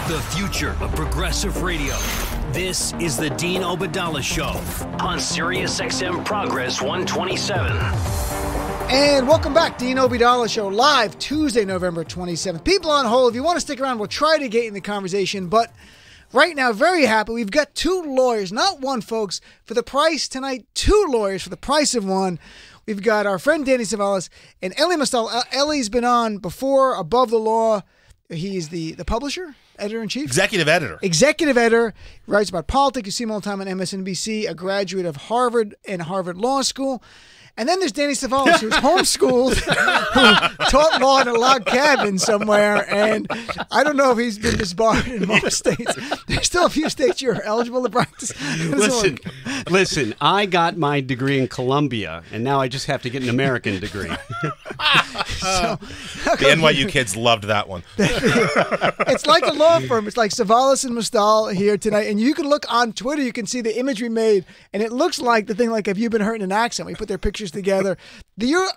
The future of progressive radio. This is the Dean Obadala Show on Sirius XM Progress 127. And welcome back, Dean Obadala Show, live Tuesday, November 27th. People on hold, if you want to stick around, we'll try to get in the conversation. But right now, very happy. We've got two lawyers, not one, folks. For the price tonight, two lawyers for the price of one. We've got our friend Danny Cevallos and Elie Mystal. Elie's been on before, Above the Law. He's the publisher, editor-in-chief? Executive editor. Executive editor. Writes about politics. You see him all the time on MSNBC, a graduate of Harvard and Harvard Law School. And then there's Danny Cevallos, who's homeschooled, who taught law in a log cabin somewhere. And I don't know if he's been disbarred in most states. There's still a few states you're eligible to practice. Listen, I got my degree in Columbia, and now I just have to get an American degree. The NYU kids loved that one. It's like a law firm. It's like Cevallos and Mystal here tonight. And you can look on Twitter. You can see the imagery made. And it looks like the thing like, have you been hurt in an accident? We put their pictures together.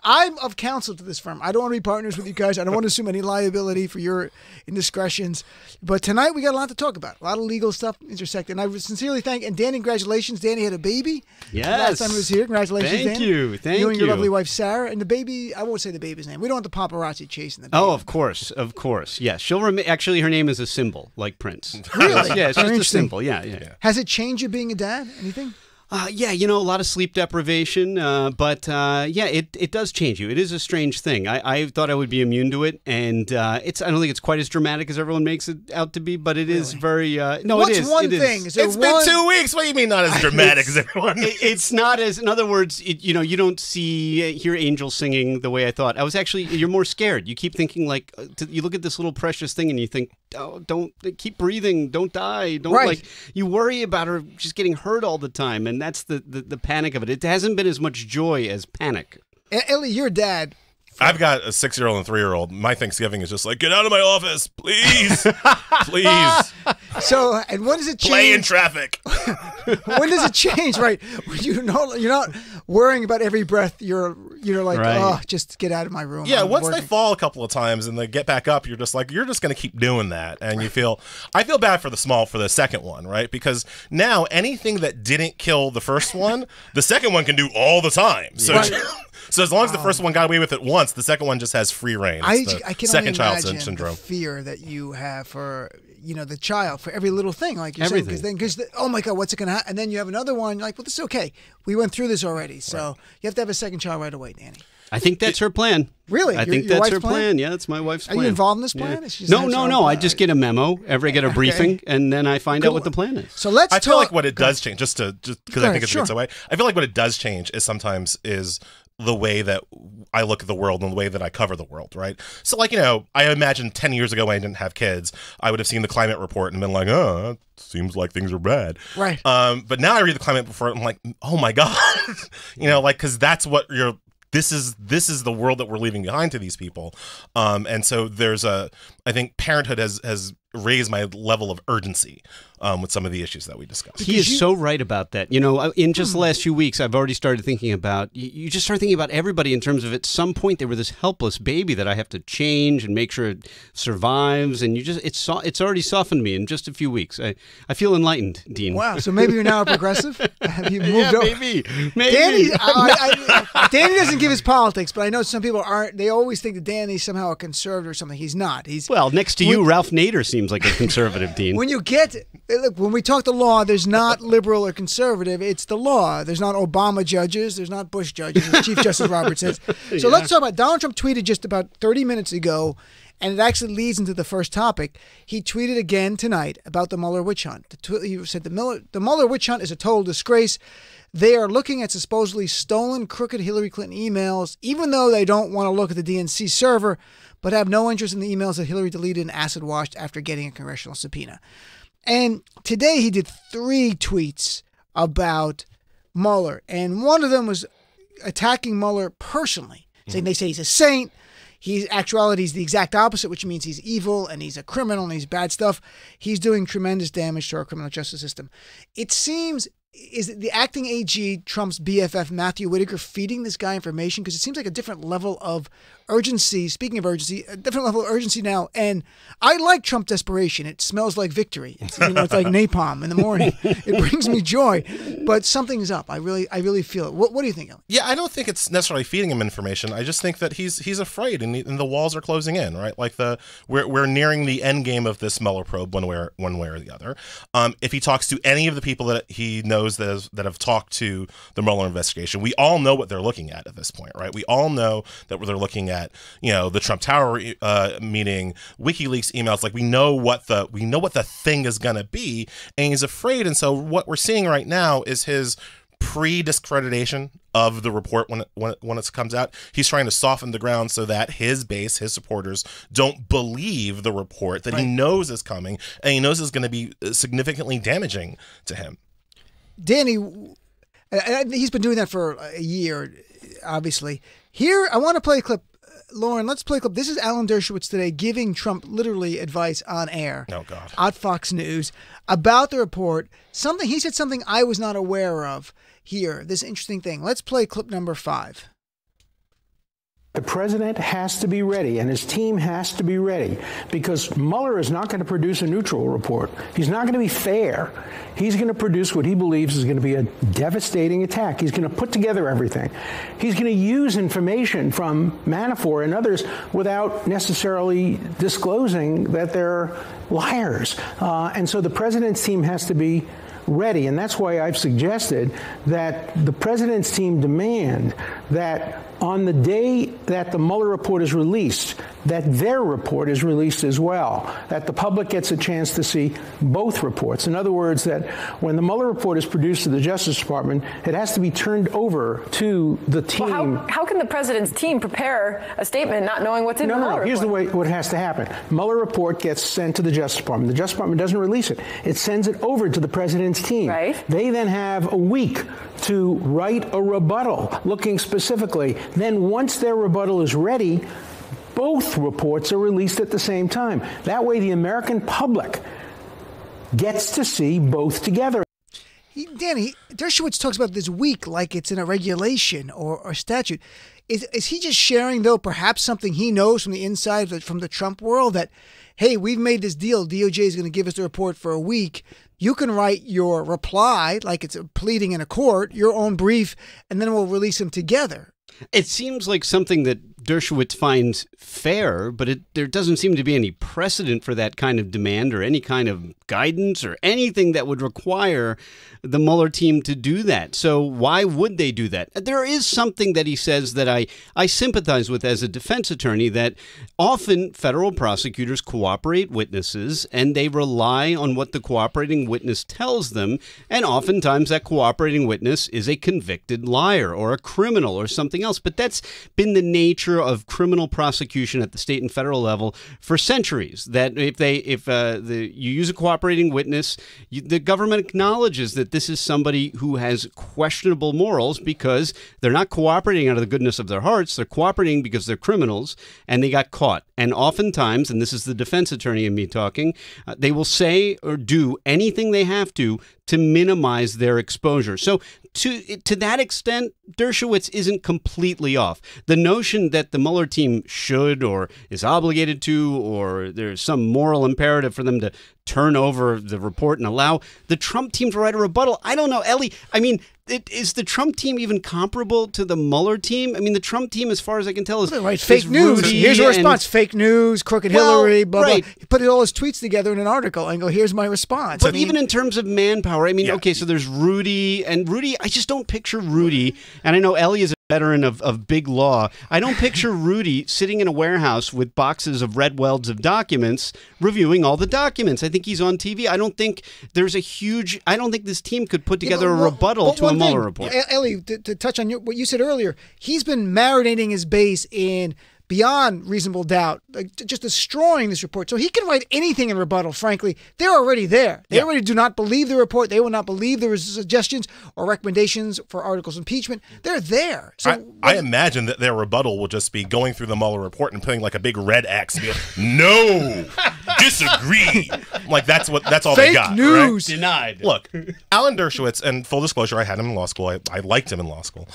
I'm of counsel to this firm. I don't want to be partners with you guys. I don't want to assume any liability for your indiscretions. But tonight we got a lot to talk about. A lot of legal stuff intersected. And I sincerely thank, and Danny, congratulations. Danny had a baby. Yes. Last time he was here. Congratulations, Thank Danny. you. Thank you. You and your lovely wife, Sarah. And the baby, I won't say the baby's name. We don't want the paparazzi chasing the baby. Oh, of course. Of course. Yes. She'll actually, her name is a symbol, like Prince. Really? Yeah, it's just a symbol. Yeah. Has it changed you being a dad? Anything? Yeah, a lot of sleep deprivation, but it does change you. It is a strange thing. I thought I would be immune to it, and I don't think it's quite as dramatic as everyone makes it out to be, but it is very, no, What's it is. one it thing? Is. It's been 2 weeks. What do you mean not as dramatic as everyone? It's not as, in other words, you don't hear angels singing the way I thought. You're more scared. You keep thinking you look at this little precious thing and you think, oh, don't keep breathing, don't die, don't right. You worry about her just getting hurt all the time, and that's the panic of it. It hasn't been as much joy as panic. Elie, your dad. I've got a 6-year-old and a 3-year-old. My Thanksgiving is just like, get out of my office, please, please. So, and when does it change? Play in traffic. When does it change? Right, you're not worrying about every breath. You're like, right. Oh, just get out of my room. Yeah, I'm once working. they fall a couple of times and they get back up, you're just like, you're just going to keep doing that, and I feel bad for the second one, right? Because now anything that didn't kill the first one, the second one can do all the time. So. Right. So as long as the first one got away with it once, the second one just has free reign. I can second only child imagine syndrome. the fear that you have for the child, for every little thing, like you're Everything. saying, because oh my God, what's it gonna happen? And then you have another one. You're like, well, this is okay. We went through this already, so you have to have a second child right away, Danny. I think that's her plan. Really? I Your think that's wife's her plan? Yeah, that's my wife's Are plan. you involved in this plan? Yeah. Is she just No. I just get a memo. I get a briefing, and then I find out what the plan is. So let's I talk. feel like what it does change, just because I think it's sure. gets away. I feel like what it does change is sometimes the way that I look at the world and the way that I cover the world, right? So, I imagine 10 years ago when I didn't have kids, I would have seen the climate report and been like, oh, it seems like things are bad. Right. But now I read the climate report and I'm like, oh my God. Because that's what this is the world that we're leaving behind to these people. And so I think parenthood has raised my level of urgency with some of the issues that we discussed. He is so right about that. In just the last few weeks, I've already started thinking about, you just start thinking about everybody in terms of at some point they were this helpless baby that I have to change and make sure it survives. And it's already softened me in just a few weeks. I feel enlightened, Dean. Wow. So maybe you're now a progressive? Have you moved Yeah, over? maybe. Danny doesn't give his politics, but I know some people aren't. They always think that Danny's somehow a conservative or something. He's not. Well, next to you, Ralph Nader seems like a conservative, Dean. When we talk the law, there's not liberal or conservative. It's the law. There's not Obama judges. There's not Bush judges, as Chief Justice Roberts says. So let's talk about Donald Trump tweeted just about 30 minutes ago, and it actually leads into the first topic. He tweeted again tonight about the Mueller witch hunt. He said the Mueller witch hunt is a total disgrace. They are looking at supposedly stolen, crooked Hillary Clinton emails, even though they don't want to look at the DNC server, but have no interest in the emails that Hillary deleted and acid washed after getting a congressional subpoena. And today he did 3 tweets about Mueller, and one of them was attacking Mueller personally, saying they say he's a saint. Actuality, he's the exact opposite, which means he's evil and he's a criminal and he's bad stuff. He's doing tremendous damage to our criminal justice system. It seems is the acting AG, Trump's BFF, Matthew Whitaker, feeding this guy information? Because it seems like a different level of urgency. Speaking of urgency, a different level of urgency now. And I like Trump desperation. It smells like victory. It's like napalm in the morning. It brings me joy. But something's up. I really feel it. What do you think, Elie? Yeah, I don't think it's necessarily feeding him information. I just think that he's afraid, and the walls are closing in. Right, like we're nearing the end game of this Mueller probe, one way or the other. If he talks to any of the people that he knows that have talked to the Mueller investigation, we all know what they're looking at this point, right? We all know that they're looking at, the Trump Tower meeting, WikiLeaks emails. Like we know what the thing is going to be, and he's afraid. And so what we're seeing right now is his pre-discreditation of the report when it comes out. He's trying to soften the ground so that his base, his supporters, don't believe the report that he knows is coming, and he knows is going to be significantly damaging to him. Danny, he's been doing that for a year, obviously. Here, I want to play a clip. Lauren, let's play a clip. This is Alan Dershowitz today giving Trump literally advice on air. Oh, God. On Fox News about the report. He said something I was not aware of here. This interesting thing. Let's play clip number 5. The president has to be ready, and his team has to be ready, because Mueller is not going to produce a neutral report. He's not going to be fair. He's going to produce what he believes is going to be a devastating attack. He's going to put together everything. He's going to use information from Manafort and others without necessarily disclosing that they're liars. And so the president's team has to be ready, and that's why I've suggested that the president's team demand that on the day that the Mueller report is released, that their report is released as well, that the public gets a chance to see both reports. In other words, that when the Mueller report is produced to the Justice Department, it has to be turned over to the team. Well, how can the president's team prepare a statement not knowing what's in the Mueller report? Here's the way what has to happen. Mueller report gets sent to the Justice Department. The Justice Department doesn't release it. It sends it over to the president's team. Right. They then have a week to write a rebuttal looking specifically. Then once their rebuttal is ready, both reports are released at the same time. That way the American public gets to see both together. Danny, Dershowitz talks about this week like it's in a regulation or statute. Is he just sharing, though, perhaps something he knows from the inside, from the Trump world, that, hey, we've made this deal. DOJ is going to give us the report for a week. You can write your reply like it's a pleading in a court, your own brief, and then we'll release them together. It seems like something that Dershowitz finds fair, but there doesn't seem to be any precedent for that kind of demand or any kind of guidance or anything that would require the Mueller team to do that. So why would they do that? There is something that he says that I sympathize with as a defense attorney, that often federal prosecutors cooperate witnesses and they rely on what the cooperating witness tells them. And oftentimes that cooperating witness is a convicted liar or a criminal or something else. But that's been the nature of criminal prosecution at the state and federal level for centuries. That if you use a cooperating witness, the government acknowledges that this is somebody who has questionable morals because they're not cooperating out of the goodness of their hearts. They're cooperating because they're criminals and they got caught. And oftentimes, and this is the defense attorney in me talking, they will say or do anything they have to minimize their exposure. So to that extent, Dershowitz isn't completely off. The notion that the Mueller team should or is obligated to, or there's some moral imperative for them to turn over the report and allow the Trump team to write a rebuttal, I don't know, Elie. I mean, is the Trump team even comparable to the Mueller team? I mean, the Trump team, as far as I can tell, is fake news. Here's a response: fake news, crooked Hillary, blah blah. He put all his tweets together in an article and go, "Here's my response." But even in terms of manpower, I mean, okay, so there's Rudy, and Rudy. I just don't picture Rudy, and I know Elie is a veteran of big law. I don't picture Rudy sitting in a warehouse with boxes of red welds of documents reviewing all the documents. I think he's on TV. I don't think this team could put together a rebuttal to a Mueller report. Elie, to touch on what you said earlier, he's been marinating his base in beyond reasonable doubt, like just destroying this report. So he can write anything in rebuttal, frankly. They're already there. They already do not believe the report. They will not believe the suggestions or recommendations for articles of impeachment. They're there. So I imagine that their rebuttal will just be going through the Mueller report and putting like a big red X and be like, no, disagree. Like that's all they got. Fake news. Right? Denied. Look, Alan Dershowitz, and full disclosure, I had him in law school. I liked him in law school.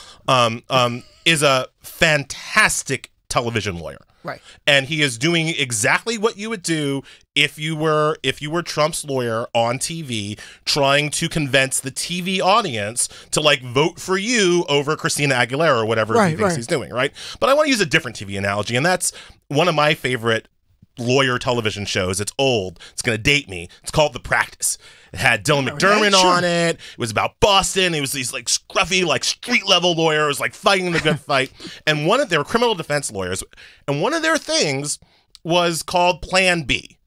Is a fantastic television lawyer. Right. And he is doing exactly what you would do if you were Trump's lawyer on TV trying to convince the TV audience to like vote for you over Christina Aguilera or whatever he thinks he's doing, right? But I want to use a different TV analogy, and that's one of my favorite lawyer television shows. It's old. It's going to date me. It's called The Practice. It had Dylan McDermott on it. It was about Boston. It was these like scruffy, like street level lawyers, like fighting the good fight. And they were criminal defense lawyers. And one of their things was called Plan B.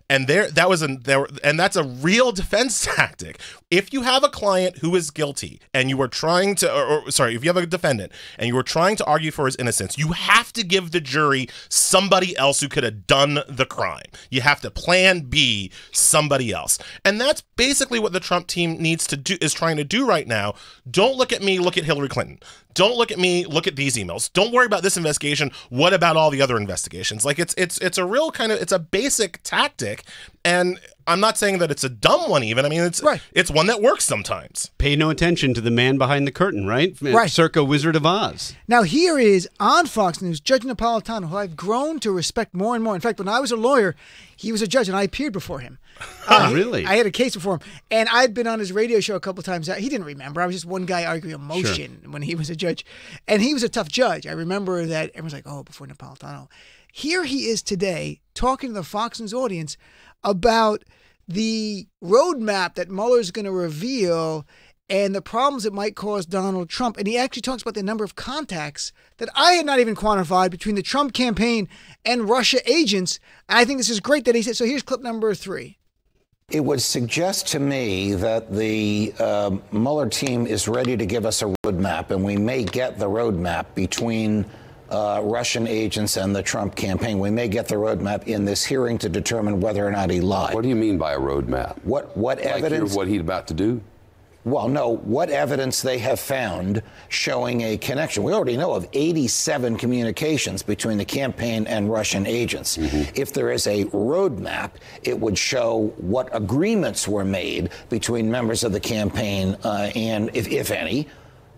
And that's a real defense tactic. If you have a client who is guilty and you are trying to, if you have a defendant and you are trying to argue for his innocence, you have to give the jury somebody else who could have done the crime. You have to plan B somebody else. And that's basically what the Trump team is trying to do right now. Don't look at me, look at Hillary Clinton. Don't look at me, look at these emails. Don't worry about this investigation. What about all the other investigations? Like it's a real kind of, it's a basic tactic. And I'm not saying that it's a dumb one even. I mean, it's one that works sometimes. Pay no attention to the man behind the curtain, right? Circa Wizard of Oz. Now here is on Fox News, Judge Napolitano, who I've grown to respect more and more. In fact, when I was a lawyer, he was a judge and I appeared before him. Really? I had a case before him. And I'd been on his radio show a couple of times. He didn't remember. I was just one guy arguing a motion when he was a judge. And he was a tough judge. I remember that everyone's like, oh, before Napolitano. Here he is today talking to the Fox News audience about the roadmap that Mueller's going to reveal and the problems it might cause Donald Trump. And he actually talks about the number of contacts that I had not even quantified between the Trump campaign and Russia agents. And I think this is great that he said, so here's clip number 3. It would suggest to me that the Mueller team is ready to give us a roadmap, and we may get the roadmap between Russian agents and the Trump campaign. We may get the roadmap in this hearing to determine whether or not he lied. What do you mean by a roadmap? What evidence? Like what he's about to do? Well, no, what evidence they have found showing a connection. We already know of 87 communications between the campaign and Russian agents. Mm-hmm. If there is a roadmap, it would show what agreements were made between members of the campaign and, if any,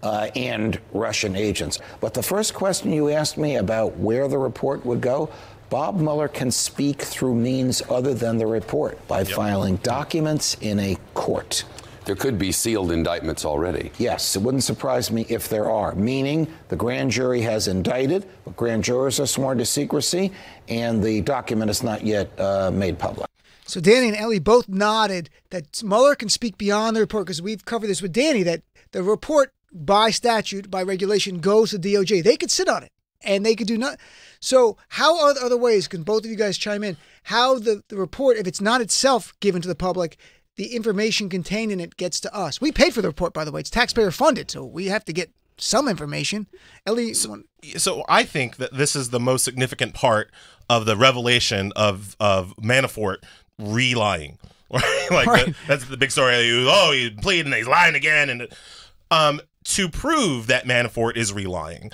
and Russian agents. But the first question you asked me about where the report would go, Bob Mueller can speak through means other than the report by filing documents in a court. There could be sealed indictments already. Yes, it wouldn't surprise me if there are, meaning the grand jury has indicted, but grand jurors are sworn to secrecy, and the document is not yet made public. So Danny and Elie both nodded that Mueller can speak beyond the report, because we've covered this with Danny, that the report by statute, by regulation, goes to DOJ. They could sit on it, and they could do nothing. So how are the other ways, can both of you guys chime in, how the report, if it's not itself given to the public, the information contained in it gets to us? We paid for the report, by the way. It's taxpayer funded, so we have to get some information. Elie? So I think that this is the most significant part of the revelation of Manafort re-lying. Right? That's the big story. He pleaded and he's lying again. And to prove that Manafort is re-lying,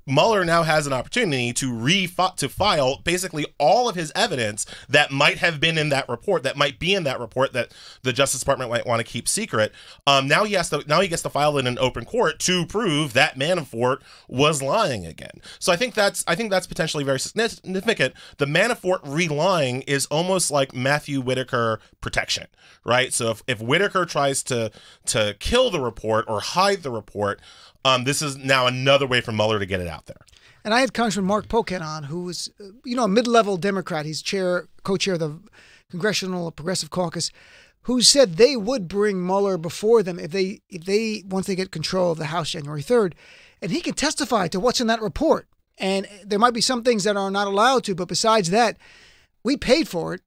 Mueller now has an opportunity to file basically all of his evidence that might have been in that report, that might be in that report that the Justice Department might want to keep secret. Now he gets to file it in an open court to prove that Manafort was lying again. So I think that's potentially very significant. The Manafort re-lying is almost like Matthew Whitaker protection, right? So if Whitaker tries to kill the report or hide the report, this is now another way for Mueller to get it out there. And I had Congressman Mark Pocan on, who was, a mid-level Democrat. He's co-chair of the Congressional Progressive Caucus, who said they would bring Mueller before them if they once they get control of the House January 3rd. And he can testify to what's in that report. And there might be some things that are not allowed to, but besides that, we paid for it.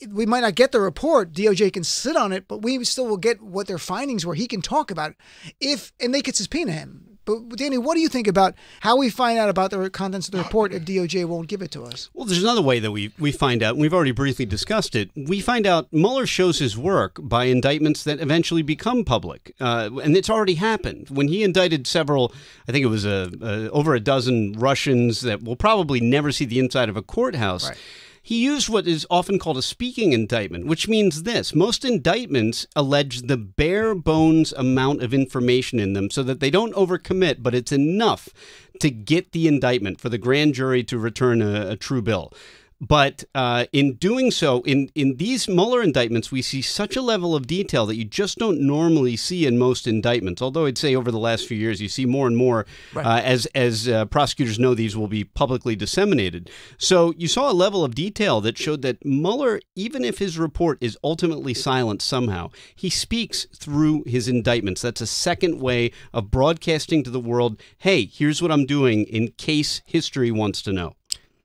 We might not get the report. DOJ can sit on it, but we still will get what their findings were. He can talk about it and they could subpoena him. But Danny, what do you think about how we find out about the contents of the report if DOJ won't give it to us? Well, there's another way that we find out, and we've already briefly discussed it. We find out Mueller shows his work by indictments that eventually become public, and it's already happened. When he indicted several, I think it was over a dozen Russians that will probably never see the inside of a courthouse. Right. He used what is often called a speaking indictment, which means this. Most indictments allege the bare bones amount of information in them so that they don't overcommit, but it's enough to get the indictment for the grand jury to return a true bill. But in doing so, in these Mueller indictments, we see such a level of detail that you just don't normally see in most indictments. Although I'd say over the last few years, you see more and more as prosecutors know these will be publicly disseminated. So you saw a level of detail that showed that Mueller, even if his report is ultimately silenced somehow, he speaks through his indictments. That's a second way of broadcasting to the world, hey, here's what I'm doing in case history wants to know.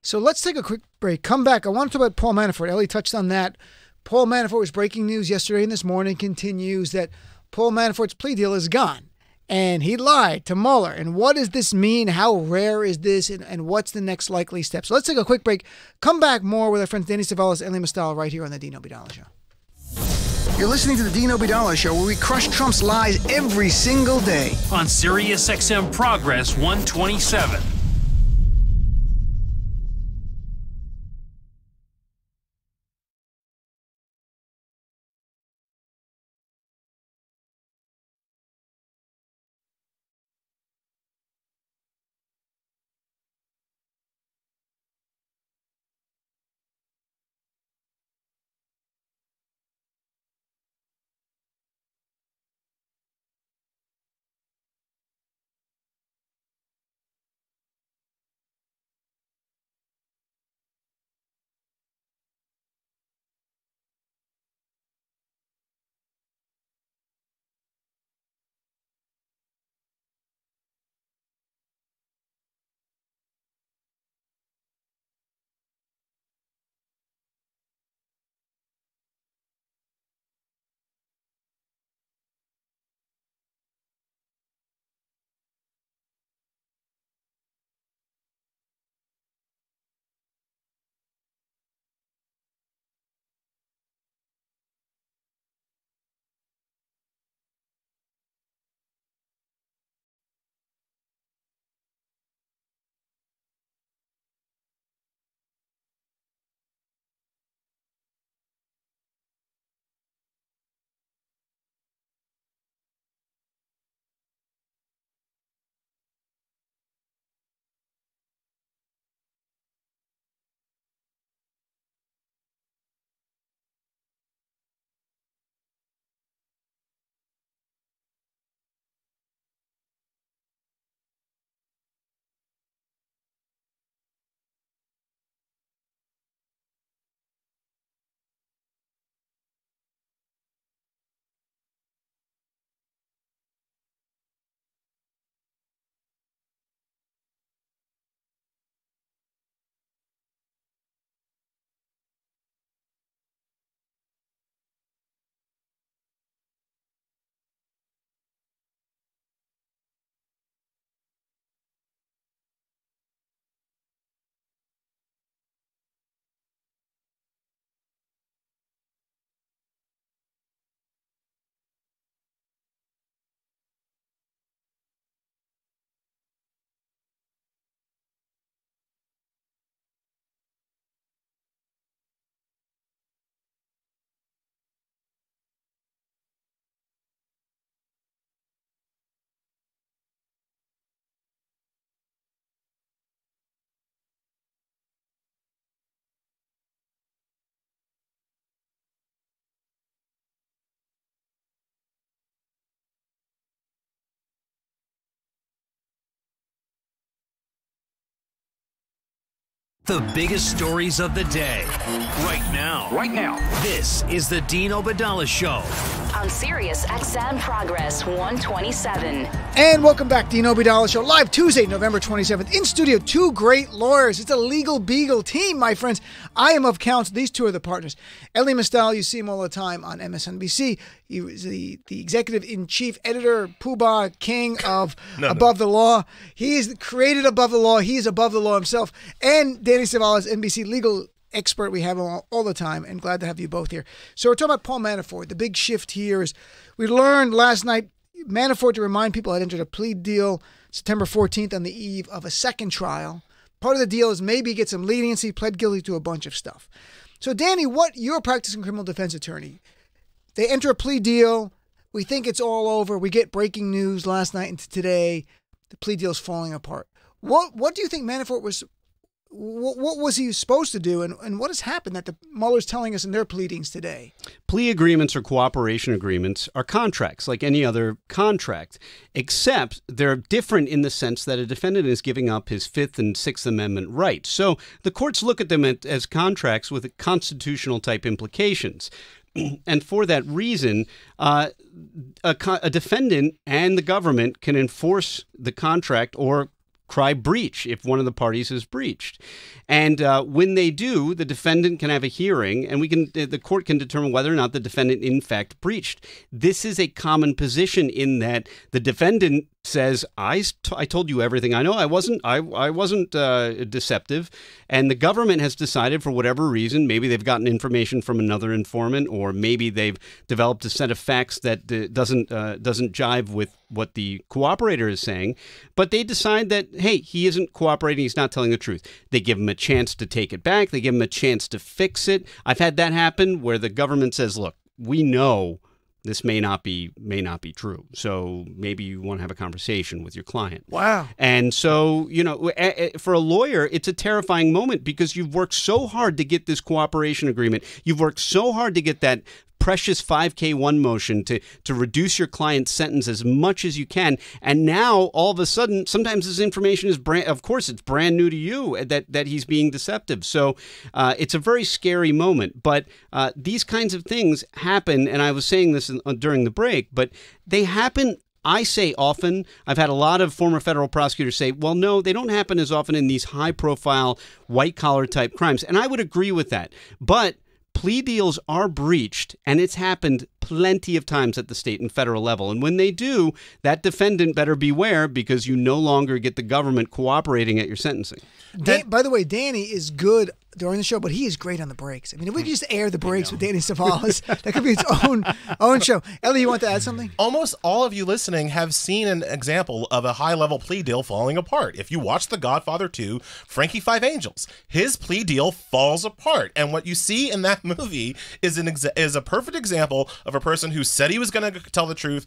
So let's take a quick break. Come back. I want to talk about Paul Manafort. Elie touched on that. Paul Manafort was breaking news yesterday and this morning, continues that Paul Manafort's plea deal is gone. And he lied to Mueller. And what does this mean? How rare is this? And what's the next likely step? So let's take a quick break. Come back more with our friends Danny Cevallos and Elie Mystal right here on the Dean Obeidallah Show. You're listening to the Dean Obeidallah Show, where we crush Trump's lies every single day. On Sirius XM Progress 127. The biggest stories of the day. Right now. This is the Dean Obeidallah Show on Sirius XM Progress 127. And welcome back to the Obi Show, live Tuesday, November 27th. In studio, two great lawyers. It's a legal beagle team, my friends. I am of counsel. These two are the partners. Elie Mystal, you see him all the time on MSNBC. He was the executive-in-chief editor, poobah king of Above the Law. He is created Above the Law. He is above the law himself. And Danny Cevallos, NBC legal expert. We have him all the time, and glad to have you both here. So we're talking about Paul Manafort. The big shift here is we learned last night Manafort, to remind people, had entered a plea deal September 14th on the eve of a second trial. Part of the deal is maybe get some leniency, pled guilty to a bunch of stuff. So Danny, you're a practicing criminal defense attorney. They enter a plea deal. We think it's all over. We get breaking news last night into today. The plea deal is falling apart. What do you think Manafort was? What was he supposed to do, and what has happened that the Mueller's telling us in their pleadings today? Plea agreements or cooperation agreements are contracts like any other contract, except they're different in the sense that a defendant is giving up his Fifth and Sixth Amendment rights. So the courts look at them as contracts with constitutional type implications. And for that reason, a defendant and the government can enforce the contract or cry breach if one of the parties is breached. And when they do, the defendant can have a hearing, and the court can determine whether or not the defendant in fact breached. This is a common position in that the defendant says, I told you everything I know. I wasn't deceptive. And the government has decided, for whatever reason, maybe they've gotten information from another informant, or maybe they've developed a set of facts that doesn't jive with what the cooperator is saying. But they decide that, hey, he isn't cooperating. He's not telling the truth. They give him a chance to take it back. They give him a chance to fix it. I've had that happen where the government says, look, we know this may not be true. So maybe you want to have a conversation with your client. Wow. And so, for a lawyer, it's a terrifying moment because you've worked so hard to get this cooperation agreement. You've worked so hard to get that precious 5K1 motion to reduce your client's sentence as much as you can. And now, all of a sudden, sometimes this information is it's brand new to you that he's being deceptive. So it's a very scary moment. But these kinds of things happen, and I was saying this during the break, but they happen, I say often. I've had a lot of former federal prosecutors say, well, no, they don't happen as often in these high-profile, white-collar type crimes. And I would agree with that. But plea deals are breached, and it's happened plenty of times at the state and federal level. And when they do, that defendant better beware, because you no longer get the government cooperating at your sentencing. By the way, Danny is good during the show, but he is great on the breaks. I mean, if we could just air the breaks with Danny Cevallos, that could be its own show. Elie, you want to add something? Almost all of you listening have seen an example of a high-level plea deal falling apart. If you watch The Godfather 2, Frankie Five Angels, his plea deal falls apart. And what you see in that movie is a perfect example of a person who said he was going to tell the truth,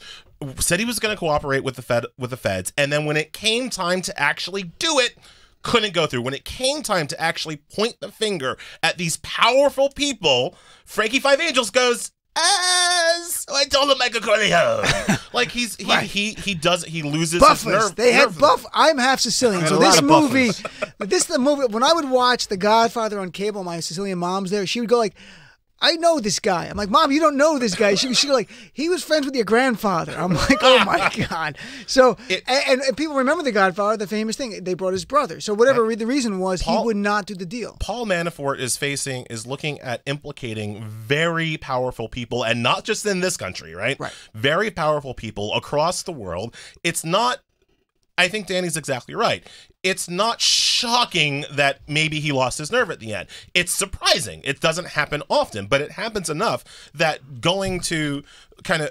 said he was going to cooperate with the feds, and then when it came time to actually do it, couldn't go through. When it came time to actually point the finger at these powerful people, Frankie Five Angels goes, so I told him Michael Corleone. Like he loses buffers. His nerve. They had buff. I'm half Sicilian, so this is the movie. When I would watch The Godfather on cable, my Sicilian mom's there. She would go like, I know this guy. I'm like, Mom, you don't know this guy. She'd go like, he was friends with your grandfather. I'm like, oh my God. So, and people remember The Godfather, the famous thing. They brought his brother. So whatever the reason was, he would not do the deal. Paul Manafort is looking at implicating very powerful people, and not just in this country, right? Right. Very powerful people across the world. It's not, I think Danny's exactly right. It's not shocking that maybe he lost his nerve at the end. It's surprising. It doesn't happen often, but it happens enough that going to kind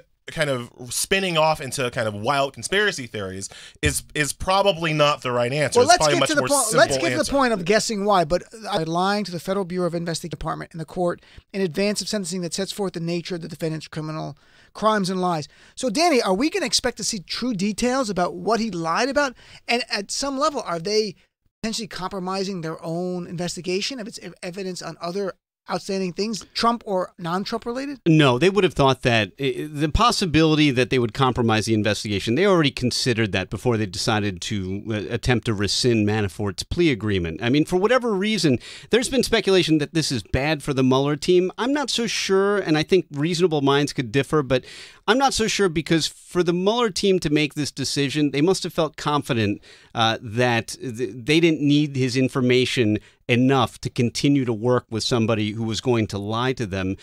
of spinning off into kind of wild conspiracy theories is probably not the right answer. Well, let's get to the point of guessing why. But lying to the Federal Bureau of Investigation Department and the court in advance of sentencing that sets forth the nature of the defendant's criminal crimes and lies. So, Danny, are we going to expect to see true details about what he lied about? And at some level, are they potentially compromising their own investigation if it's evidence on other outstanding things, Trump or non-Trump related? No, they would have thought that the possibility that they would compromise the investigation, they already considered that before they decided to attempt to rescind Manafort's plea agreement. I mean, for whatever reason, there's been speculation that this is bad for the Mueller team. I'm not so sure, and I think reasonable minds could differ, but I'm not so sure because for the Mueller team to make this decision, they must have felt confident that they didn't need his information enough to continue to work with somebody who was going to lie to them,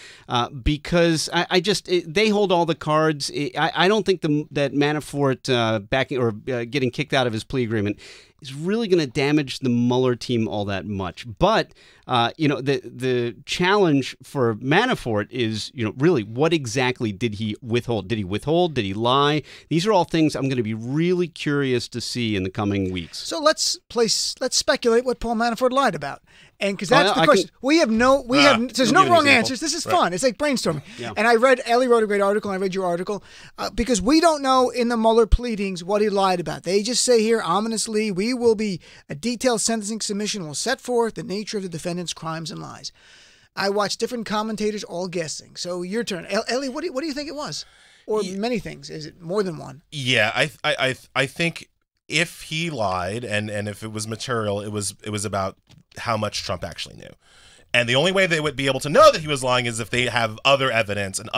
because they hold all the cards. I don't think that Manafort backing or getting kicked out of his plea agreement is really going to damage the Mueller team all that much. But the challenge for Manafort is, really what exactly did he withhold? Did he withhold? Did he lie? These are all things I'm going to be really curious to see in the coming weeks. So let's speculate what Paul Manafort lied about. And because that's the question. There's no wrong answers. This is fun. It's like brainstorming. Yeah. And Elie wrote a great article, and I read your article, because we don't know in the Mueller pleadings what he lied about. They just say here, ominously, a detailed sentencing submission will set forth the nature of the defendant's crimes and lies. I watched different commentators all guessing. So your turn. Elie, what do you think it was? Or many things. Is it more than one? Yeah, I think if he lied and if it was material, it was about how much Trump actually knew. And the only way they would be able to know that he was lying is if they have other evidence and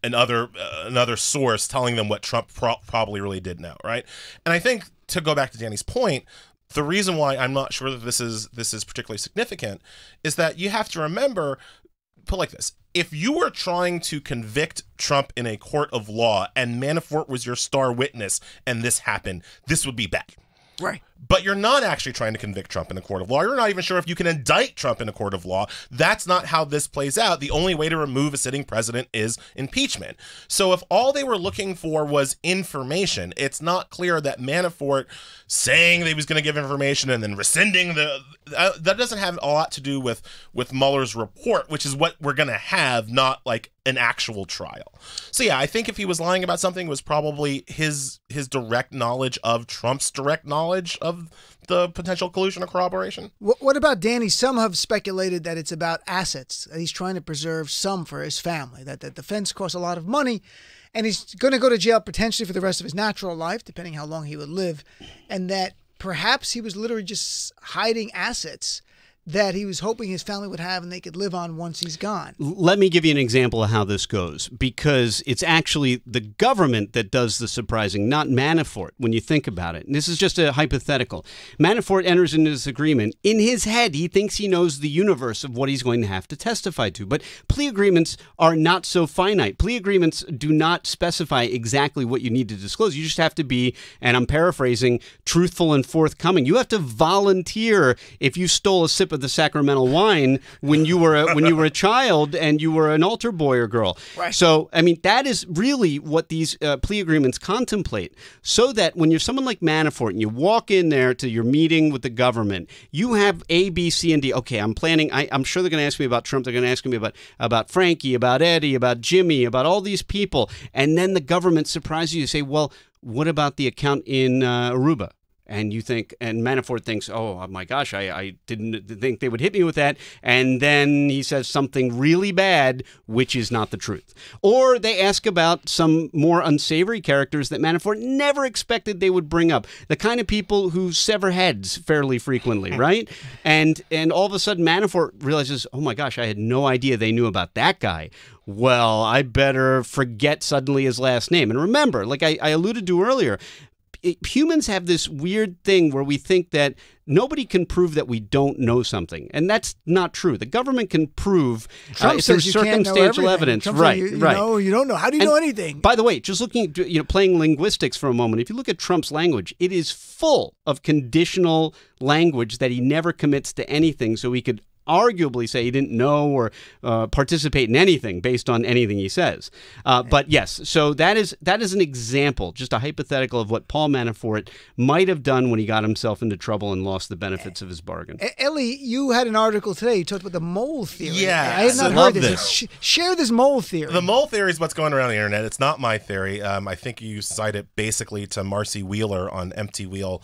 another source telling them what Trump probably really did know, right? And I think, to go back to Danny's point, the reason why I'm not sure that this is particularly significant is that you have to remember, put it like this, if you were trying to convict Trump in a court of law and Manafort was your star witness and this happened, this would be bad. Right. But you're not actually trying to convict Trump in a court of law. You're not even sure if you can indict Trump in a court of law. That's not how this plays out. The only way to remove a sitting president is impeachment. So if all they were looking for was information, it's not clear that Manafort saying that he was going to give information and then rescinding that doesn't have a lot to do with Mueller's report, which is what we're going to have, not like an actual trial. So yeah, I think if he was lying about something, it was probably his direct knowledge of Trump's direct knowledge of the potential collusion or corroboration. What about Danny? Some have speculated that it's about assets, that he's trying to preserve some for his family, that the defense costs a lot of money, and he's going to go to jail potentially for the rest of his natural life, depending how long he would live, and that perhaps he was literally just hiding assets that he was hoping his family would have and they could live on once he's gone. Let me give you an example of how this goes, because it's actually the government that does the surprising, not Manafort, when you think about it. And this is just a hypothetical. Manafort enters into this agreement. In his head, he thinks he knows the universe of what he's going to have to testify to. But plea agreements are not so finite. Plea agreements do not specify exactly what you need to disclose. You just have to be, and I'm paraphrasing, truthful and forthcoming. You have to volunteer if you stole a sip of the sacramental wine when you were a child and you were an altar boy or girl. Right. So, I mean, that is really what these plea agreements contemplate, so that when you're someone like Manafort and you walk in there to your meeting with the government, you have A, B, C, and D. Okay, I'm planning. I'm sure they're going to ask me about Trump. They're going to ask me about Frankie, about Eddie, about Jimmy, about all these people. And then the government surprises you to say, well, what about the account in Aruba? And you think, and Manafort thinks, oh my gosh, I didn't think they would hit me with that. And then he says something really bad, which is not the truth. Or they ask about some more unsavory characters that Manafort never expected they would bring up. The kind of people who sever heads fairly frequently, right? And all of a sudden Manafort realizes, oh my gosh, I had no idea they knew about that guy. Well, I better forget suddenly his last name. And remember, like I alluded to earlier, humans have this weird thing where we think that nobody can prove that we don't know something, and that's not true. The government can prove Trump through circumstantial evidence. Trump right, said right. You don't know. How do you know anything? By the way, just looking at, playing linguistics for a moment, if you look at Trump's language, it is full of conditional language that he never commits to anything, so he could arguably say he didn't know or participate in anything based on anything he says. But yes, so that is an example, just a hypothetical of what Paul Manafort might have done when he got himself into trouble and lost the benefits of his bargain. Elie, you had an article today. You talked about the mole theory. Yeah, I have not heard this. Share this mole theory. The mole theory is what's going around the internet. It's not my theory. I think you cite it basically to Marcy Wheeler on Empty Wheel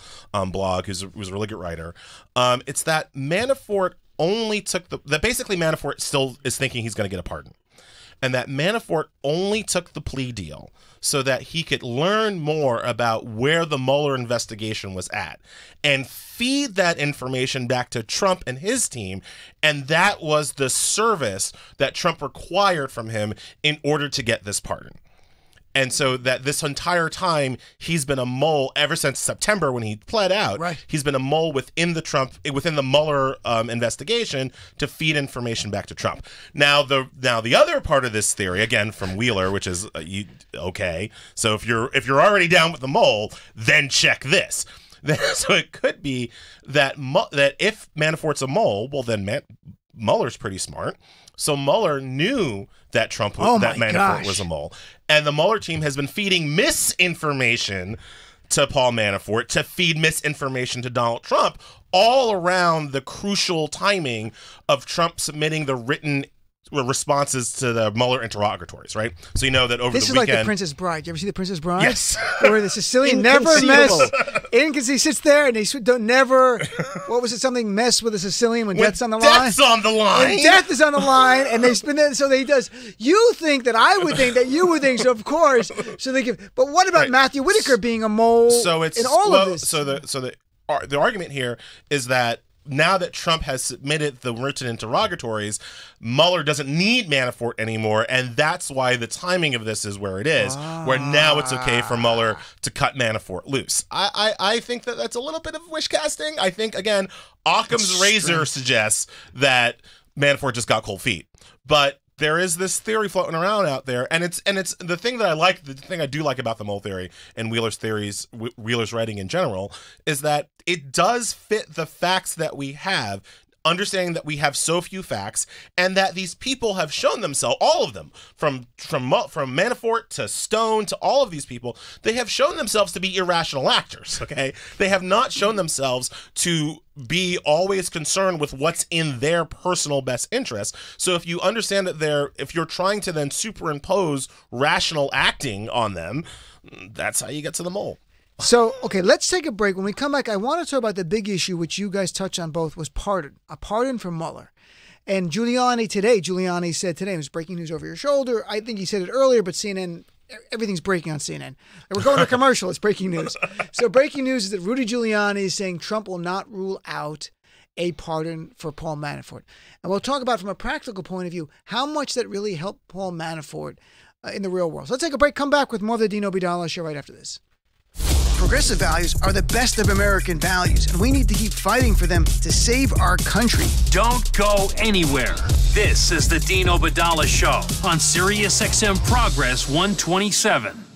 blog, who's a really good writer. It's that Manafort only took that basically Manafort still is thinking he's going to get a pardon. And that Manafort only took the plea deal so that he could learn more about where the Mueller investigation was at and feed that information back to Trump and his team. And that was the service that Trump required from him in order to get this pardon. And so that this entire time he's been a mole ever since September when he pled out. Right. He's been a mole within the Mueller investigation to feed information back to Trump. Now the other part of this theory, again from Wheeler, which is okay. So if you're already down with the mole, then check this. So it could be that that if Manafort's a mole, well then Mueller's pretty smart. So Mueller knew that that Manafort was a mole. And the Mueller team has been feeding misinformation to Paul Manafort to feed misinformation to Donald Trump all around the crucial timing of Trump submitting the written responses to the Mueller interrogatories, right? So you know that over the weekend... This is like The Princess Bride. You ever see The Princess Bride? Yes. Where the Sicilian never mess... He sits there and they don't never... What was it? Something mess with a Sicilian when death's on the line? Death's on the line! When death is on the line and they spin it, so he does... You think that I would think that you would think, so of course... So they give... But what about Matthew Whitaker being a mole in all of this? So the argument here is that now that Trump has submitted the written interrogatories, Mueller doesn't need Manafort anymore, and that's why the timing of this is where it is, where now it's okay for Mueller to cut Manafort loose. I think that that's a little bit of wish casting. I think, again, Occam's razor suggests that Manafort just got cold feet. But there is this theory floating around out there, and it's the thing that I like, the thing I do like about the mole theory and Wheeler's writing in general, is that it does fit the facts that we have, understanding that we have so few facts, and that these people have shown themselves, all of them, from Manafort to Stone to all of these people, they have shown themselves to be irrational actors, okay? They have not shown themselves to be always concerned with what's in their personal best interest. So if you understand that if you're trying to then superimpose rational acting on them, that's how you get to the mole. So, okay, let's take a break. When we come back, I want to talk about the big issue, which you guys touched on both, was a pardon for Mueller. And Giuliani said today, it was breaking news over your shoulder. I think he said it earlier, but CNN, everything's breaking on CNN. And we're going to commercial, it's breaking news. So breaking news is that Rudy Giuliani is saying Trump will not rule out a pardon for Paul Manafort. And we'll talk about, from a practical point of view, how much that really helped Paul Manafort in the real world. So let's take a break, come back with more of the Dean Obeidallah Show right after this. Progressive values are the best of American values, and we need to keep fighting for them to save our country. Don't go anywhere. This is the Dean Obeidallah Show on Sirius XM Progress 127.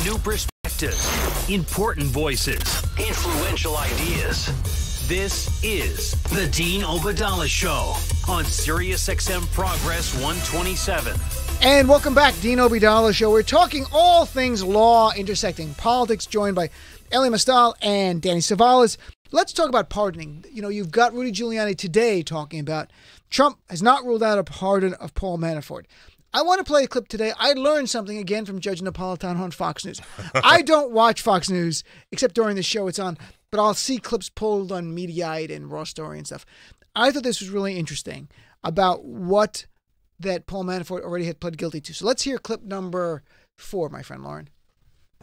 New perspectives, important voices, influential ideas. This is the Dean Obadala Show on SiriusXM Progress 127. And welcome back, Dean Obadala Show. We're talking all things law intersecting politics, joined by Elie Mystal and Danny Cevallos. Let's talk about pardoning. You know, you've got Rudy Giuliani today talking about Trump has not ruled out a pardon of Paul Manafort. I want to play a clip today. I learned something again from Judge Napolitano on Fox News. I don't watch Fox News except during the show it's on, but I'll see clips pulled on Mediaite and Raw Story and stuff. I thought this was really interesting about what that Paul Manafort already had pled guilty to. So let's hear clip number 4, my friend Lauren.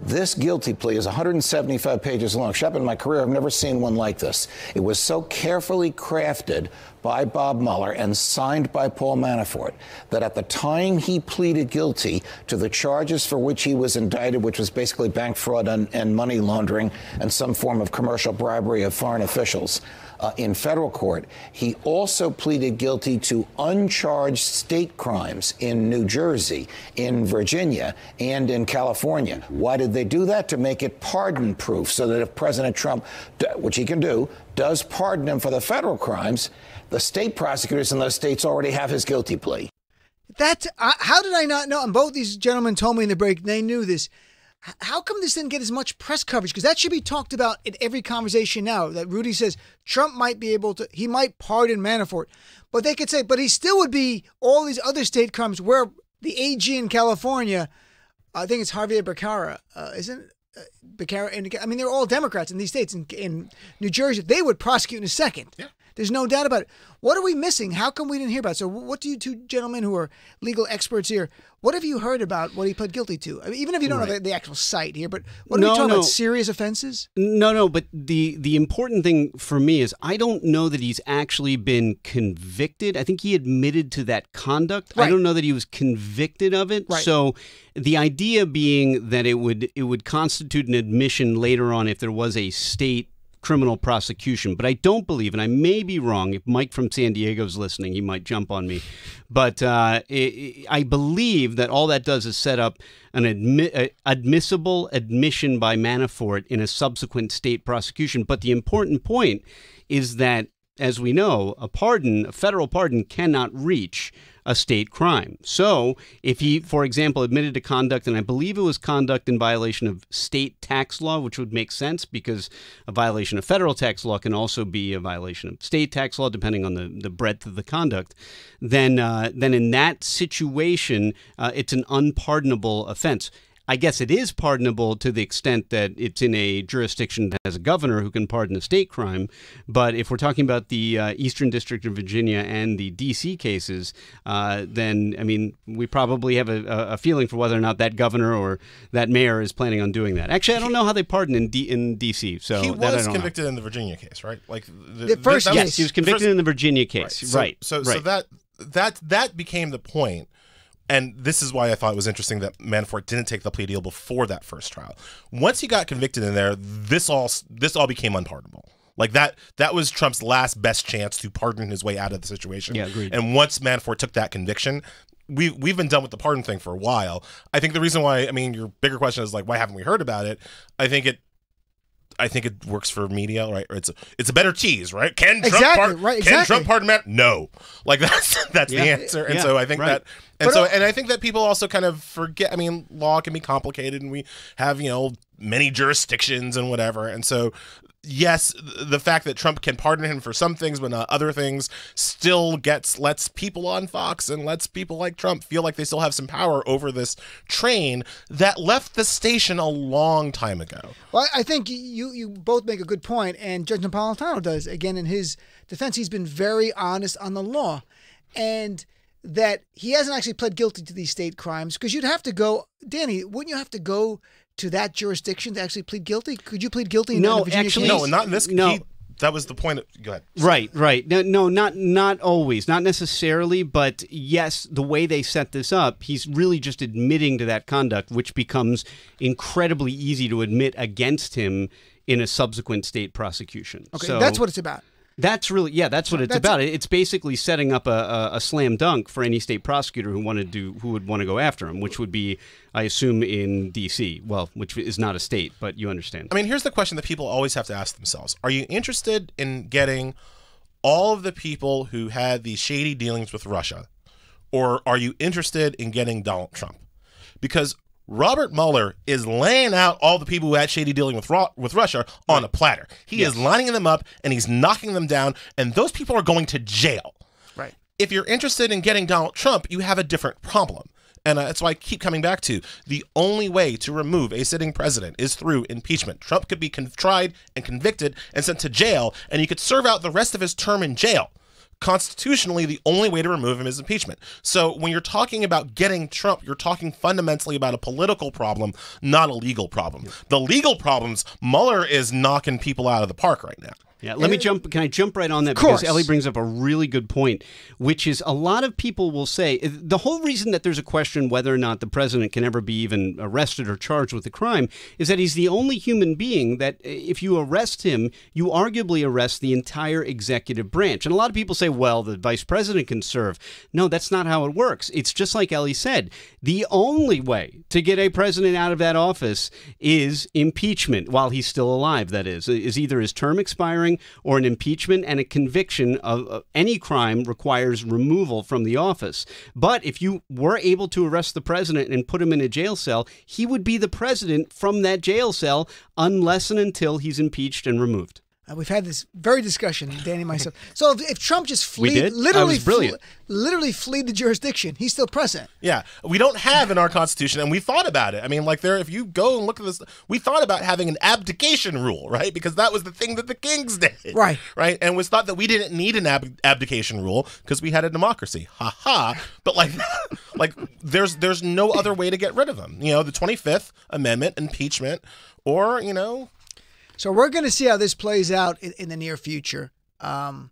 This guilty plea is 175 pages long. Shep, in my career, I've never seen one like this. It was so carefully crafted by Bob Mueller and signed by Paul Manafort that at the time he pleaded guilty to the charges for which he was indicted, which was basically bank fraud and money laundering and some form of commercial bribery of foreign officials in federal court, he also pleaded guilty to uncharged state crimes in New Jersey, in Virginia, and in California. Why did they do that? To make it pardon-proof, so that if President Trump, which he can do, does pardon him for the federal crimes, the state prosecutors in those states already have his guilty plea. That's how did I not know? And both these gentlemen told me in the break they knew this. How come this didn't get as much press coverage? Because that should be talked about in every conversation now. That Rudy says Trump might be able to, he might pardon Manafort, but they could say, but he still would be all these other state crimes where the AG in California, I think it's Javier Becerra, isn't Becerra? And I mean, they're all Democrats in these states. In New Jersey, they would prosecute in a second. Yeah. There's no doubt about it. What are we missing? How come we didn't hear about it? So what do you two gentlemen who are legal experts here, what have you heard about what he pled guilty to? I mean, even if you don't know the actual site here, but what are we talking about? Serious offenses? No, but the important thing for me is I don't know that he's actually been convicted. I think he admitted to that conduct. Right. I don't know that he was convicted of it. Right. So the idea being that it would constitute an admission later on if there was a state criminal prosecution, but I don't believe, and I may be wrong, if Mike from San Diego's listening, he might jump on me, but I believe that all that does is set up an admissible admission by Manafort in a subsequent state prosecution. But the important point is that, as we know, a federal pardon cannot reach a state crime. So if he, for example, admitted to conduct, and I believe it was conduct in violation of state tax law, which would make sense because a violation of federal tax law can also be a violation of state tax law, depending on the breadth of the conduct, then in that situation, it's an unpardonable offense. I guess it is pardonable to the extent that it's in a jurisdiction that has a governor who can pardon a state crime. But if we're talking about the Eastern District of Virginia and the D.C. cases, then, I mean, we probably have a feeling for whether or not that governor or that mayor is planning on doing that. Actually, I don't know how they pardon in D.C. So he that was convicted in the Virginia case, right? Like the first case. Yes, he was convicted in the Virginia case, right. So that became the point. And this is why I thought it was interesting that Manafort didn't take the plea deal before that first trial. Once he got convicted in there, this all became unpardonable. Like that was Trump's last best chance to pardon his way out of the situation. Yeah, agreed. And once Manafort took that conviction, we've been done with the pardon thing for a while. I think the reason why, I mean, your bigger question is like, why haven't we heard about it? I think it works for media, right? Or it's a better tease, right? Can Trump pardon Manafort? No, like that's the answer. And so I think that, and I think that people also kind of forget. I mean, law can be complicated, and we have many jurisdictions and whatever. And so, yes, the fact that Trump can pardon him for some things but not other things still lets people on Fox and lets people like Trump feel like they still have some power over this train that left the station a long time ago. Well, I think you both make a good point, and Judge Napolitano does. Again, in his defense, he's been very honest on the law, and that he hasn't actually pled guilty to these state crimes, because you'd have to go, Danny, wouldn't you have to go to that jurisdiction to actually plead guilty? Could you plead guilty in the Virginia case? No, not in this. No. That was the point. Go ahead. Right. No, not always, not necessarily, but yes, the way they set this up, he's really just admitting to that conduct, which becomes incredibly easy to admit against him in a subsequent state prosecution. Okay, so that's what it's about. That's really, that's what it's about. It's basically setting up a slam dunk for any state prosecutor who would want to go after him, which would be, I assume, in D.C. Well, which is not a state, but you understand. I mean, here's the question that people always have to ask themselves: are you interested in getting all of the people who had these shady dealings with Russia, or are you interested in getting Donald Trump? Because Robert Mueller is laying out all the people who had shady dealing with Russia on a platter. He is lining them up and he's knocking them down, and those people are going to jail. Right. If you're interested in getting Donald Trump, you have a different problem. And that's why I keep coming back to the only way to remove a sitting president is through impeachment. Trump could be tried and convicted and sent to jail, and he could serve out the rest of his term in jail. Constitutionally, the only way to remove him is impeachment. So when you're talking about getting Trump, you're talking fundamentally about a political problem, not a legal problem. The legal problems, Mueller is knocking people out of the park right now. Yeah, let me jump. Can I jump right on that? Because Elie brings up a really good point, which is a lot of people will say the whole reason that there's a question whether or not the president can ever be even arrested or charged with a crime is that he's the only human being that if you arrest him, you arguably arrest the entire executive branch. And a lot of people say, well, the vice president can serve. No, that's not how it works. It's just like Elie said. The only way to get a president out of that office is impeachment while he's still alive, that is either his term expiring or an impeachment, and a conviction of any crime requires removal from the office. But if you were able to arrest the president and put him in a jail cell, he would be the president from that jail cell unless and until he's impeached and removed. We've had this very discussion, Danny and myself. So if Trump just literally fleed the jurisdiction, he's still president. Yeah, we don't have in our Constitution, and we thought about it. I mean, like if you go and look at this, we thought about having an abdication rule, right? Because that was the thing that the kings did, right? And it was thought that we didn't need an abdication rule because we had a democracy. Ha ha! But there's no other way to get rid of them. The 25th Amendment, impeachment, or So we're going to see how this plays out in the near future. I'm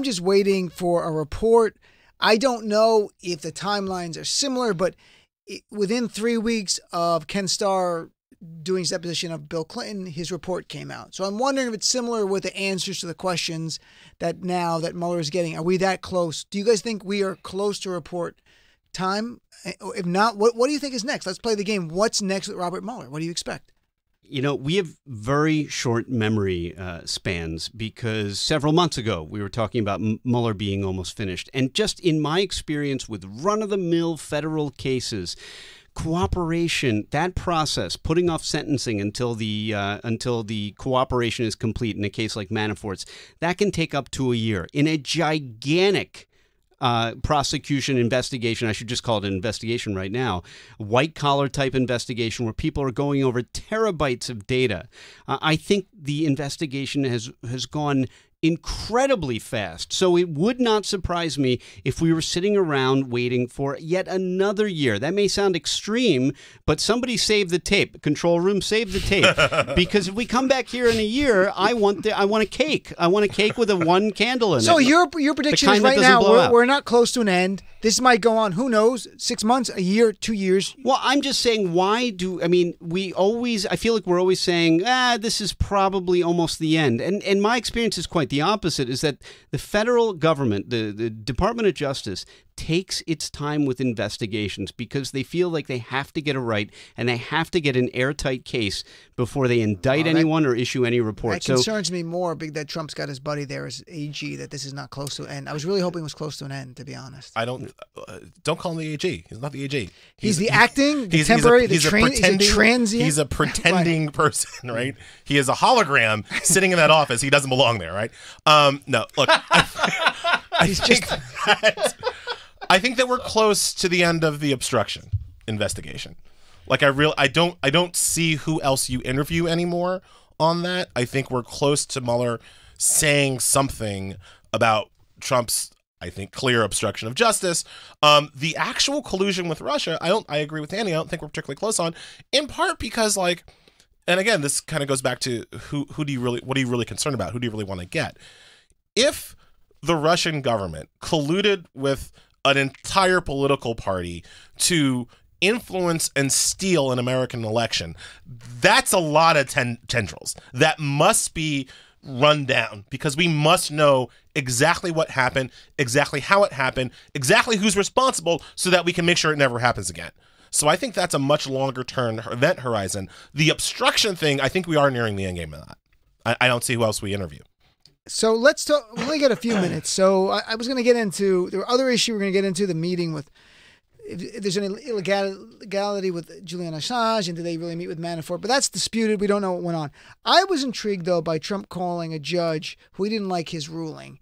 just waiting for a report. I don't know if the timelines are similar, but within 3 weeks of Ken Starr doing his deposition of Bill Clinton, his report came out. So I'm wondering if it's similar with the answers to the questions that Mueller is getting. Are we that close? Do you guys think we are close to report time? If not, what do you think is next? Let's play the game. What's next with Robert Mueller? What do you expect? We have very short memory spans because several months ago we were talking about Mueller being almost finished. And just in my experience with run-of-the-mill federal cases, cooperation, that process, putting off sentencing until the cooperation is complete in a case like Manafort's, that can take up to a year. In a gigantic prosecution investigation, I should just call it an investigation right now, white-collar type investigation where people are going over terabytes of data. I think the investigation has gone incredibly fast. So it would not surprise me if we were sitting around waiting for yet another year. That may sound extreme, but somebody save the tape. Control room, save the tape. Because if we come back here in a year, I want a cake. I want a cake with one candle in it. So your prediction is right now we're not close to an end. This might go on, who knows, 6 months, a year, 2 years. Well, I'm just saying, I feel like we're always saying, this is probably almost the end. And my experience is quite the opposite, is that the federal government, the Department of Justice, takes its time with investigations because they feel like they have to get it right and they have to get an airtight case before they indict anyone or issue any report. That concerns me more that Trump's got his buddy there as AG, that this is not close to an end. I was really hoping it was close to an end, to be honest. I don't call him the AG. He's not the AG. He's the acting, the temporary, the transient. He's a pretending person, right? He is a hologram sitting in that office. He doesn't belong there, right? No, look, I think that we're close to the end of the obstruction investigation. Like I don't see who else you interview anymore on that. I think we're close to Mueller saying something about Trump's, I think, clear obstruction of justice. The actual collusion with Russia, I agree with Danny. I don't think we're particularly close on, in part because, and again, this kind of goes back to what are you really concerned about? Who do you really want to get? If the Russian government colluded with an entire political party to influence and steal an American election, that's a lot of tendrils that must be run down, because we must know exactly what happened, exactly how it happened, exactly who's responsible, so that we can make sure it never happens again. So I think that's a much longer term event horizon. The obstruction thing, I think we are nearing the end game of that. I don't see who else we interview. So let's talk. We only got a few minutes. So I was going to get into the other issue. We're going to get into the meeting with if there's any illegality with Julian Assange, and do they really meet with Manafort? But that's disputed. We don't know what went on. I was intrigued, though, by Trump calling a judge who he didn't like his ruling,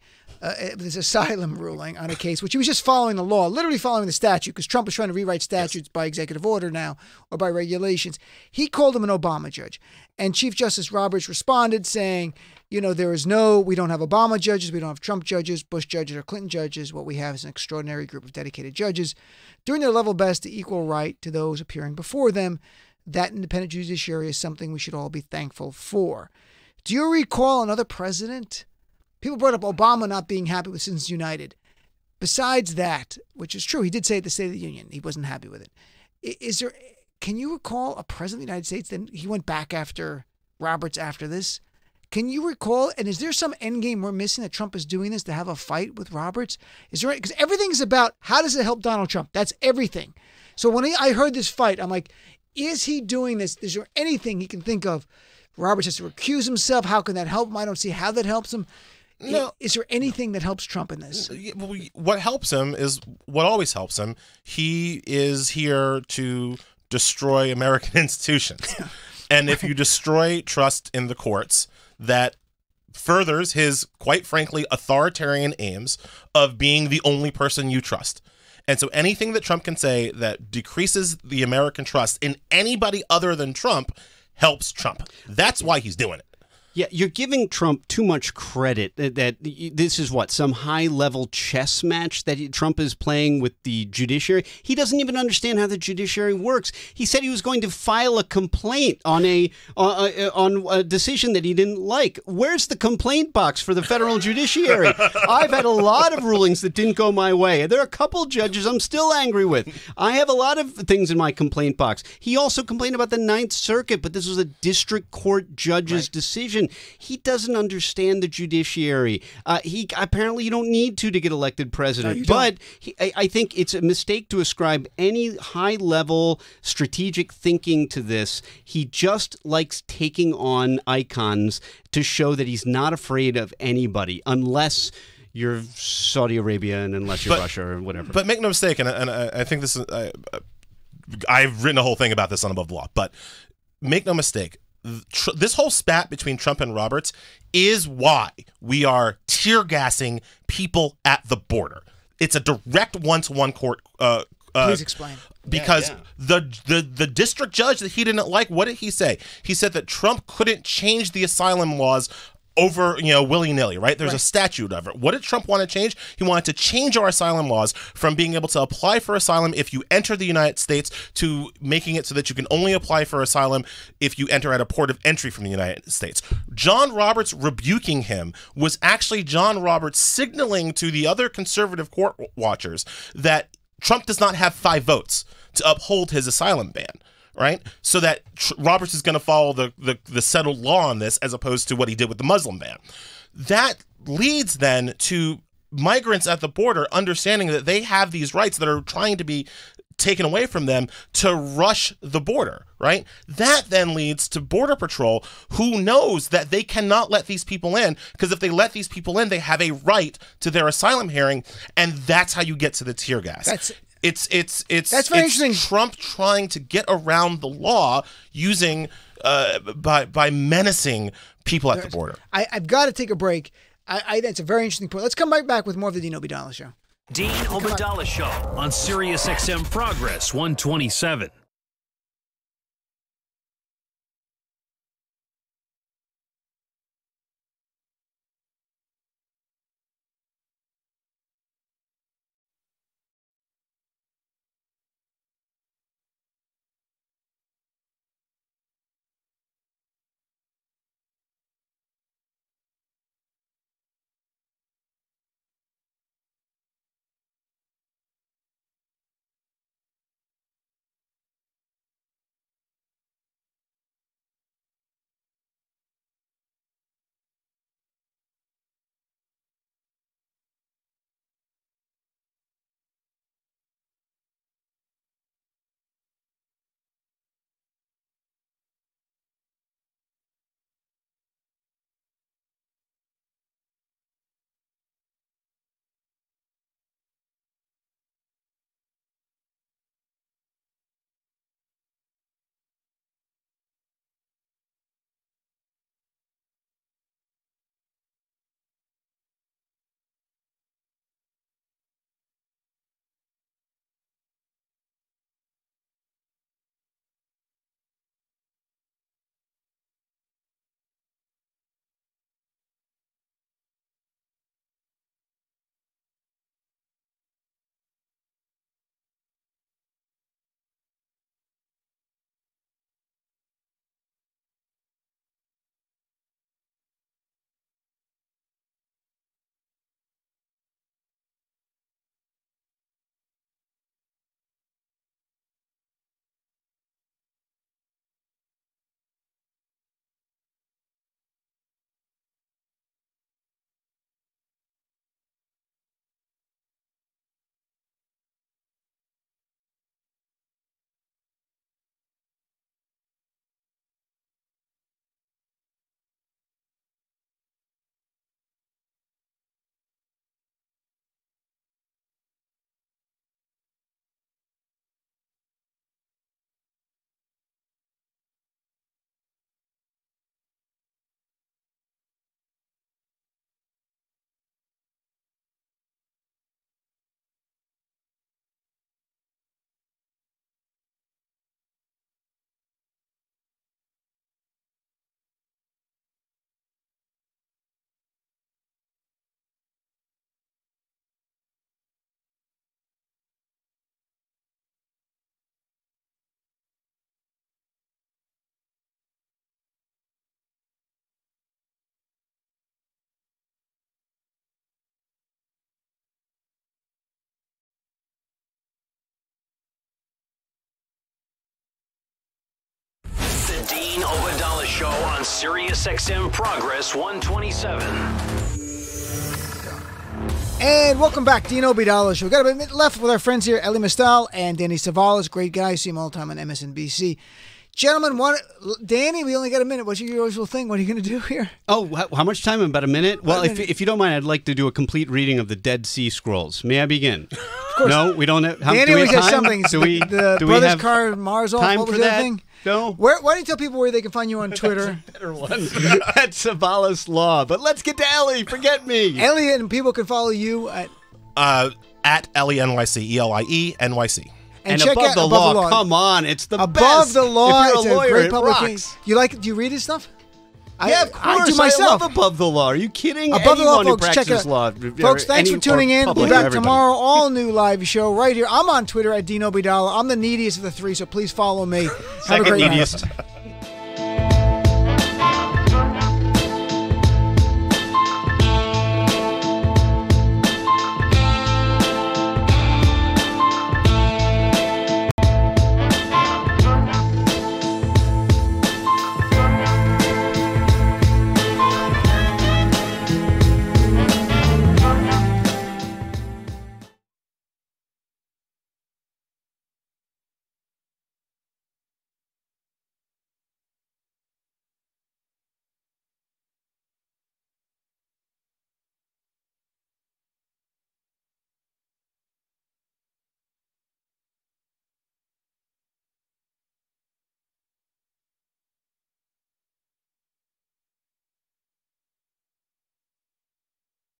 this asylum ruling on a case, which he was just following the law, literally following the statute, because Trump is trying to rewrite statutes by executive order now or by regulations. He called him an Obama judge. And Chief Justice Roberts responded saying, we don't have Obama judges, we don't have Trump judges, Bush judges, or Clinton judges. What we have is an extraordinary group of dedicated judges doing their level best to equal right to those appearing before them. That independent judiciary is something we should all be thankful for. Do you recall another president? People brought up Obama not being happy with Citizens United. Besides that, which is true, he did say at the State of the Union he wasn't happy with it. Can you recall a president of the United States? Then he went back after Roberts after this. Can you recall? And is there some end game we're missing that Trump is doing this to have a fight with Roberts? Is there? Because everything's about how does it help Donald Trump? That's everything. So when I heard this fight, I'm like, is he doing this? Is there anything he can think of? Roberts has to recuse himself. How can that help him? I don't see how that helps him. No. Is there anything that helps Trump in this? What helps him is what always helps him. He is here to destroy American institutions. And if you destroy trust in the courts, that furthers his, quite frankly, authoritarian aims of being the only person you trust. And so anything that Trump can say that decreases the American trust in anybody other than Trump helps Trump. That's why he's doing it. Yeah, you're giving Trump too much credit that this is some high-level chess match that Trump is playing with the judiciary. He doesn't even understand how the judiciary works. He said he was going to file a complaint on a decision that he didn't like. Where's the complaint box for the federal judiciary? I've had a lot of rulings that didn't go my way. There are a couple judges I'm still angry with. I have a lot of things in my complaint box. He also complained about the Ninth Circuit, but this was a district court judge's decision. He doesn't understand the judiciary. Apparently you don't need to get elected president. No, but I think it's a mistake to ascribe any high-level strategic thinking to this. He just likes taking on icons to show that he's not afraid of anybody, unless you're Saudi Arabia and unless you're Russia or whatever. But make no mistake, and I think this is I've written a whole thing about this on Above the Law, but make no mistake, this whole spat between Trump and Roberts is why we are tear gassing people at the border. It's a direct one-to-one court. Please explain. Because the district judge that he didn't like, what did he say? He said that Trump couldn't change the asylum laws over, willy-nilly, right? There's a statute of it. What did Trump want to change? He wanted to change our asylum laws from being able to apply for asylum if you enter the United States to making it so that you can only apply for asylum if you enter at a port of entry from the United States. John Roberts rebuking him was actually John Roberts signaling to the other conservative court watchers that Trump does not have 5 votes to uphold his asylum ban. Right? So that Roberts is going to follow the settled law on this as opposed to what he did with the Muslim ban. That leads then to migrants at the border understanding that they have these rights that are trying to be taken away from them to rush the border, right? That then leads to Border Patrol, who knows that they cannot let these people in, because if they let these people in, they have a right to their asylum hearing, and that's how you get to the tear gas. It's very interesting. Trump trying to get around the law using by menacing people at the border. I've got to take a break. That's a very interesting point. Let's come right back with more of the Dean Obeidallah Show. Dean Obeidallah Show on Sirius XM Progress 127. Dean Obadala Show on Sirius XM Progress 127. And welcome back, Dean Obadala Show. We've got a minute left with our friends here, Elie Mystal and Danny Cevallos. Great guys. See him all the time on MSNBC. Gentlemen, Danny, we only got a minute. What's your usual thing? What are you going to do here? Oh, how much time? About a minute? Well, if you don't mind, I'd like to do a complete reading of the Dead Sea Scrolls. May I begin? Of course. No, we don't have time. Danny always has something. Do we Brothers have Karamazov, time what was for the other that? thing? No. Why don't you tell people where they can find you on Twitter? Better one. At Cevallos Law. But let's get to Elie. Forget me. Elie, and people can follow you at Elie NYC, ELIE NYC. And check check above out the law. Come on, it's the Above best. the Law. If It's you're a lawyer, a great it publication. rocks. Do you read his stuff? Yeah, of course. I do myself. love Above the Law. Are you kidding? Above the Law, Anyone who folks. Check it practices law. out. Folks, thanks for tuning in. We'll be back tomorrow. All new live show right here. I'm on Twitter at Dean Obadala. I'm the neediest of the three, so please follow me. Have a great night.